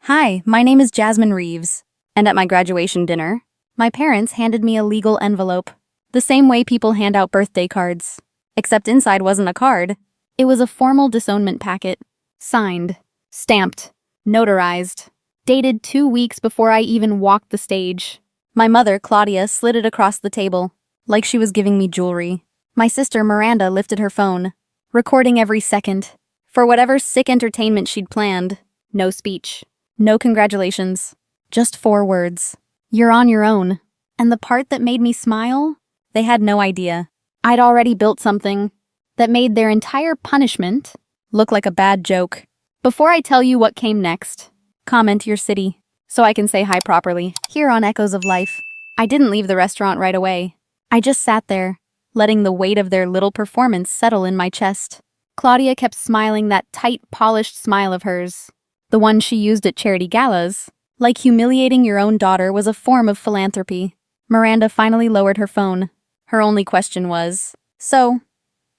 Hi, my name is Jasmine Reeves, and at my graduation dinner, my parents handed me a legal envelope, the same way people hand out birthday cards. Except inside wasn't a card. It was a formal disownment packet, signed, stamped, notarized, dated 2 weeks before I even walked the stage. My mother, Claudia, slid it across the table, like she was giving me jewelry. My sister, Miranda, lifted her phone, recording every second, for whatever sick entertainment she'd planned. No speech. No congratulations. Just 4 words. You're on your own. And the part that made me smile? They had no idea. I'd already built something that made their entire punishment look like a bad joke. Before I tell you what came next, comment your city, so I can say hi properly. Here on Echoes of Life, I didn't leave the restaurant right away. I just sat there, letting the weight of their little performance settle in my chest. Claudia kept smiling that tight, polished smile of hers. The one she used at charity galas, like humiliating your own daughter was a form of philanthropy. Miranda finally lowered her phone. Her only question was, "So,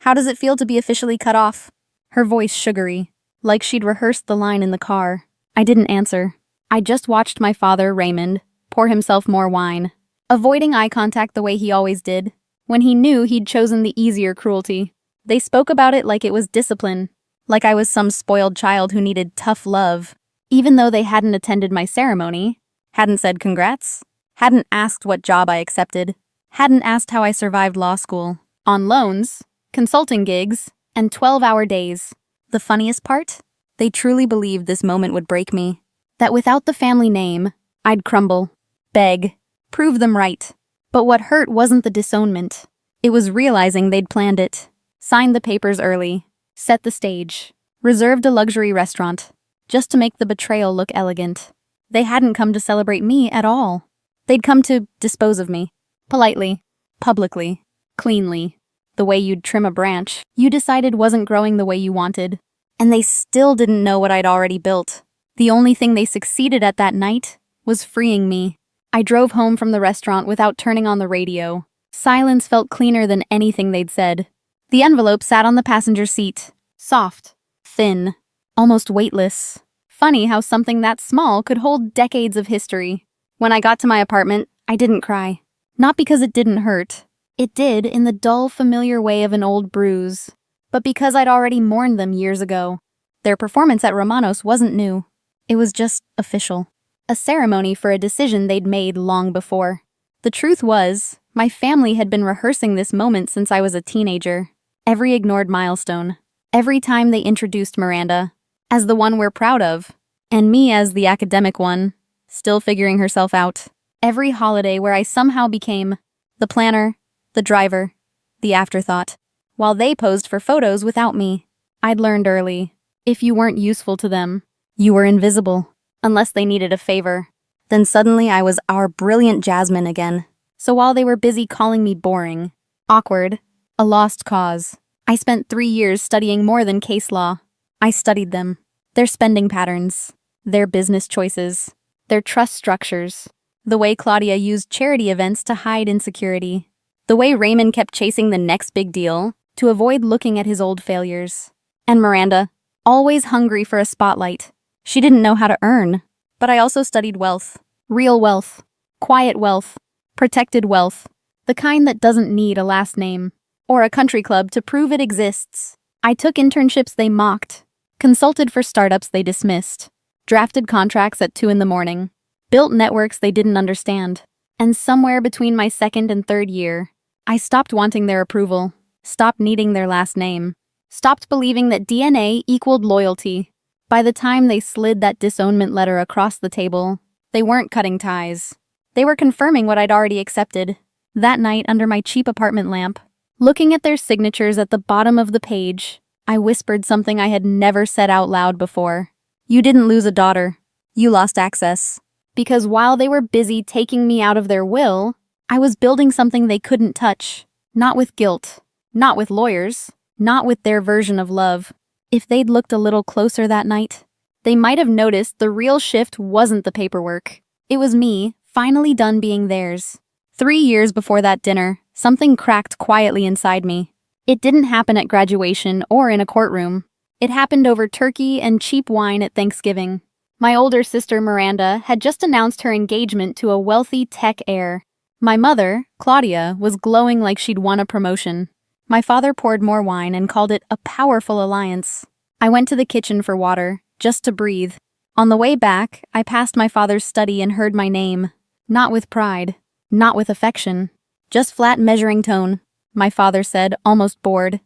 how does it feel to be officially cut off?" Her voice sugary, like she'd rehearsed the line in the car. I didn't answer. I just watched my father, Raymond, pour himself more wine, avoiding eye contact the way he always did, when he knew he'd chosen the easier cruelty. They spoke about it like it was discipline, like I was some spoiled child who needed tough love, even though they hadn't attended my ceremony, hadn't said congrats, hadn't asked what job I accepted, hadn't asked how I survived law school, on loans, consulting gigs, and 12-hour days. The funniest part? They truly believed this moment would break me, that without the family name, I'd crumble, beg, prove them right. But what hurt wasn't the disownment. It was realizing they'd planned it, signed the papers early, set the stage, reserved a luxury restaurant, just to make the betrayal look elegant. They hadn't come to celebrate me at all. They'd come to dispose of me. Politely, publicly, cleanly. The way you'd trim a branch you decided wasn't growing the way you wanted. And they still didn't know what I'd already built. The only thing they succeeded at that night was freeing me. I drove home from the restaurant without turning on the radio. Silence felt cleaner than anything they'd said. The envelope sat on the passenger seat. Soft, thin, almost weightless. Funny how something that small could hold decades of history. When I got to my apartment, I didn't cry. Not because it didn't hurt. It did in the dull, familiar way of an old bruise. But because I'd already mourned them years ago. Their performance at Romanos wasn't new. It was just official. A ceremony for a decision they'd made long before. The truth was, my family had been rehearsing this moment since I was a teenager. Every ignored milestone. Every time they introduced Miranda as the one we're proud of, and me as the academic one, still figuring herself out. Every holiday where I somehow became the planner, the driver, the afterthought, while they posed for photos without me. I'd learned early, if you weren't useful to them, you were invisible, unless they needed a favor. Then suddenly I was our brilliant Jasmine again. So while they were busy calling me boring, awkward, a lost cause, I spent 3 years studying more than case law. I studied them, their spending patterns, their business choices, their trust structures, the way Claudia used charity events to hide insecurity, the way Raymond kept chasing the next big deal to avoid looking at his old failures. And Miranda, always hungry for a spotlight. She didn't know how to earn. But I also studied wealth. Real wealth. Quiet wealth. Protected wealth. The kind that doesn't need a last name or a country club to prove it exists. I took internships they mocked, consulted for startups they dismissed, drafted contracts at 2 a.m, built networks they didn't understand. And somewhere between my 2nd and 3rd year, I stopped wanting their approval, stopped needing their last name, stopped believing that DNA equaled loyalty. By the time they slid that disownment letter across the table, they weren't cutting ties. They were confirming what I'd already accepted. That night, under my cheap apartment lamp, looking at their signatures at the bottom of the page, I whispered something I had never said out loud before. You didn't lose a daughter. You lost access. Because while they were busy taking me out of their will, I was building something they couldn't touch. Not with guilt. Not with lawyers. Not with their version of love. If they'd looked a little closer that night, they might have noticed the real shift wasn't the paperwork. It was me, finally done being theirs. 3 years before that dinner, something cracked quietly inside me. It didn't happen at graduation or in a courtroom. It happened over turkey and cheap wine at Thanksgiving. My older sister Miranda had just announced her engagement to a wealthy tech heir. My mother, Claudia, was glowing like she'd won a promotion. My father poured more wine and called it a powerful alliance. I went to the kitchen for water, just to breathe. On the way back, I passed my father's study and heard my name. Not with pride, not with affection, just flat measuring tone, my father said, almost bored.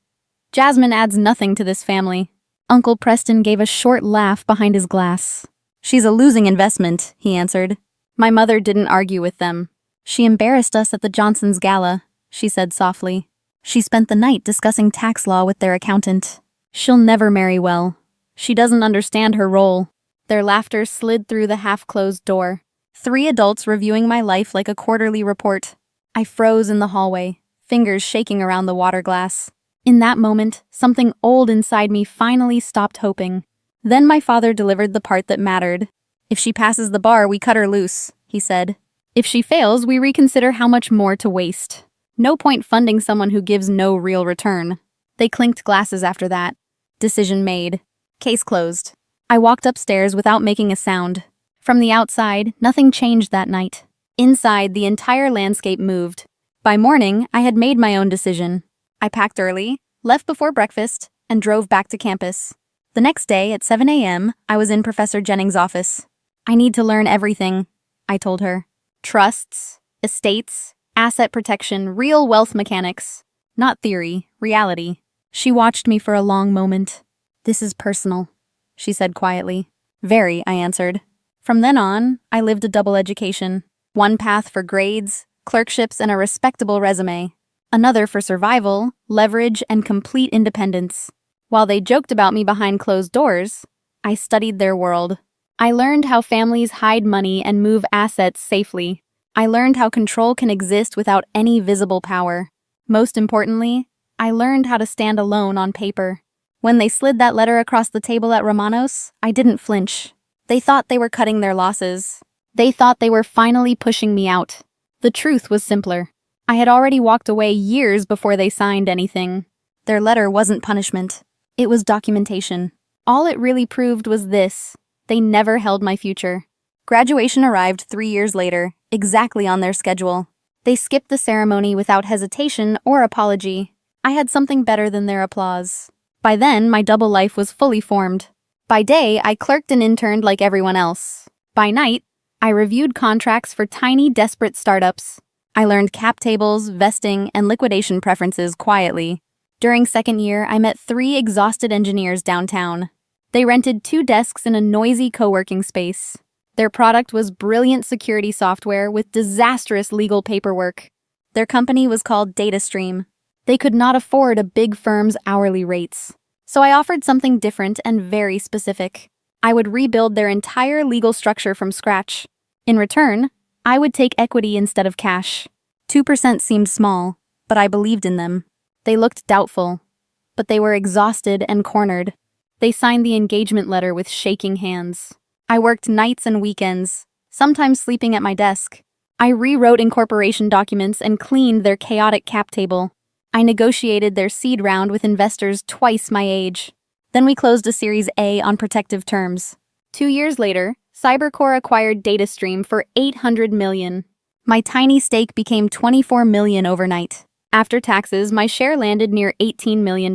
Jasmine adds nothing to this family. Uncle Preston gave a short laugh behind his glass. She's a losing investment, he answered. My mother didn't argue with them. She embarrassed us at the Johnsons' gala, she said softly. She spent the night discussing tax law with their accountant. She'll never marry well. She doesn't understand her role. Their laughter slid through the half-closed door. 3 adults reviewing my life like a quarterly report. I froze in the hallway, fingers shaking around the water glass. In that moment, something old inside me finally stopped hoping. Then my father delivered the part that mattered. If she passes the bar, we cut her loose, he said. If she fails, we reconsider how much more to waste. No point funding someone who gives no real return. They clinked glasses after that. Decision made. Case closed. I walked upstairs without making a sound. From the outside, nothing changed that night. Inside, the entire landscape moved. By morning, I had made my own decision. I packed early, left before breakfast, and drove back to campus. The next day, at 7 a.m., I was in Professor Jennings' office. I need to learn everything, I told her. Trusts, estates, asset protection, real wealth mechanics. Not theory, reality. She watched me for a long moment. This is personal, she said quietly. Very, I answered. From then on, I lived a double education. One path for grades, clerkships, and a respectable resume. Another for survival, leverage, and complete independence. While they joked about me behind closed doors, I studied their world. I learned how families hide money and move assets safely. I learned how control can exist without any visible power. Most importantly, I learned how to stand alone on paper. When they slid that letter across the table at Romanos, I didn't flinch. They thought they were cutting their losses. They thought they were finally pushing me out. The truth was simpler. I had already walked away years before they signed anything. Their letter wasn't punishment. It was documentation. All it really proved was this: they never held my future. Graduation arrived 3 years later, exactly on their schedule. They skipped the ceremony without hesitation or apology. I had something better than their applause. By then, my double life was fully formed. By day, I clerked and interned like everyone else. By night, I reviewed contracts for tiny, desperate startups. I learned cap tables, vesting, and liquidation preferences quietly. During second year, I met 3 exhausted engineers downtown. They rented 2 desks in a noisy co-working space. Their product was brilliant security software with disastrous legal paperwork. Their company was called DataStream. They could not afford a big firm's hourly rates. So I offered something different and very specific. I would rebuild their entire legal structure from scratch. In return, I would take equity instead of cash. 2% seemed small, but I believed in them. They looked doubtful, but they were exhausted and cornered. They signed the engagement letter with shaking hands. I worked nights and weekends, sometimes sleeping at my desk. I rewrote incorporation documents and cleaned their chaotic cap table. I negotiated their seed round with investors twice my age. Then we closed a Series A on protective terms. 2 years later, Cybercore acquired DataStream for $800 million. My tiny stake became $24 million overnight. After taxes, my share landed near $18 million.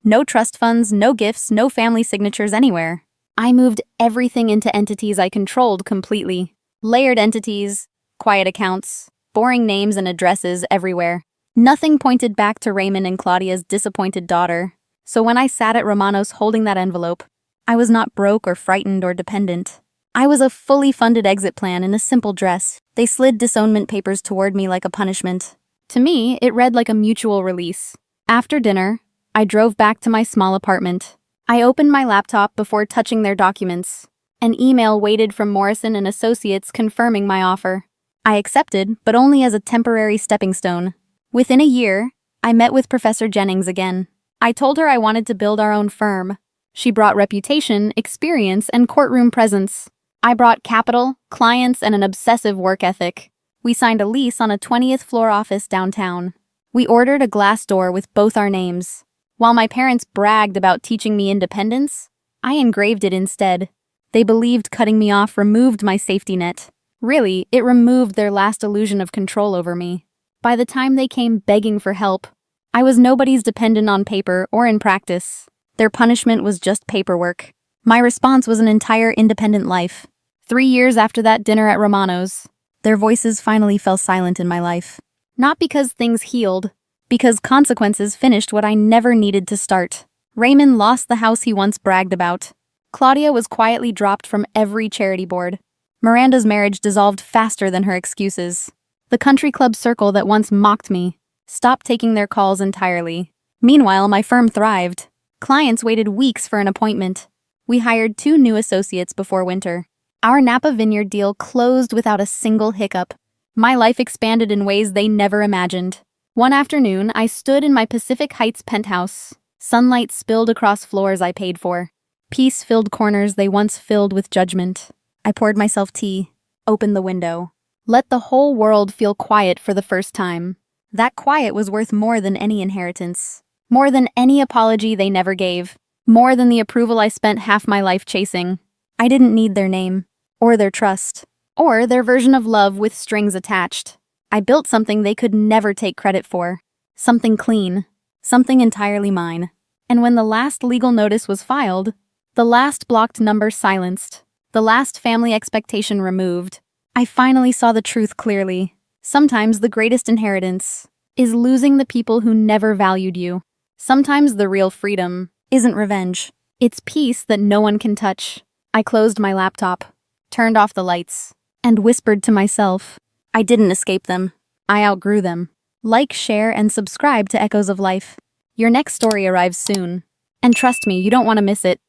No trust funds, no gifts, no family signatures anywhere. I moved everything into entities I controlled completely. Layered entities, quiet accounts, boring names and addresses everywhere. Nothing pointed back to Raymond and Claudia's disappointed daughter. So when I sat at Romanos holding that envelope, I was not broke or frightened or dependent. I was a fully funded exit plan in a simple dress. They slid disownment papers toward me like a punishment. To me, it read like a mutual release. After dinner, I drove back to my small apartment. I opened my laptop before touching their documents. An email waited from Morrison and Associates confirming my offer. I accepted, but only as a temporary stepping stone. Within a year, I met with Professor Jennings again. I told her I wanted to build our own firm. She brought reputation, experience, and courtroom presence. I brought capital, clients, and an obsessive work ethic. We signed a lease on a 20th floor office downtown. We ordered a glass door with both our names. While my parents bragged about teaching me independence, I engraved it instead. They believed cutting me off removed my safety net. Really, it removed their last illusion of control over me. By the time they came begging for help, I was nobody's dependent on paper or in practice. Their punishment was just paperwork. My response was an entire independent life. 3 years after that dinner at Romano's, their voices finally fell silent in my life. Not because things healed, because consequences finished what I never needed to start. Raymond lost the house he once bragged about. Claudia was quietly dropped from every charity board. Miranda's marriage dissolved faster than her excuses. The country club circle that once mocked me stopped taking their calls entirely. Meanwhile, my firm thrived. Clients waited weeks for an appointment. We hired 2 new associates before winter. Our Napa Vineyard deal closed without a single hiccup. My life expanded in ways they never imagined. One afternoon, I stood in my Pacific Heights penthouse. Sunlight spilled across floors I paid for. Peace filled corners they once filled with judgment. I poured myself tea, opened the window. Let the whole world feel quiet for the first time. That quiet was worth more than any inheritance. More than any apology they never gave. More than the approval I spent half my life chasing. I didn't need their name, or their trust, or their version of love with strings attached. I built something they could never take credit for. Something clean. Something entirely mine. And when the last legal notice was filed, the last blocked number silenced, the last family expectation removed, I finally saw the truth clearly. Sometimes the greatest inheritance is losing the people who never valued you. Sometimes the real freedom isn't revenge. It's peace that no one can touch. I closed my laptop, turned off the lights, and whispered to myself, I didn't escape them. I outgrew them. Like, share, and subscribe to Echoes of Life. Your next story arrives soon. And trust me, you don't want to miss it.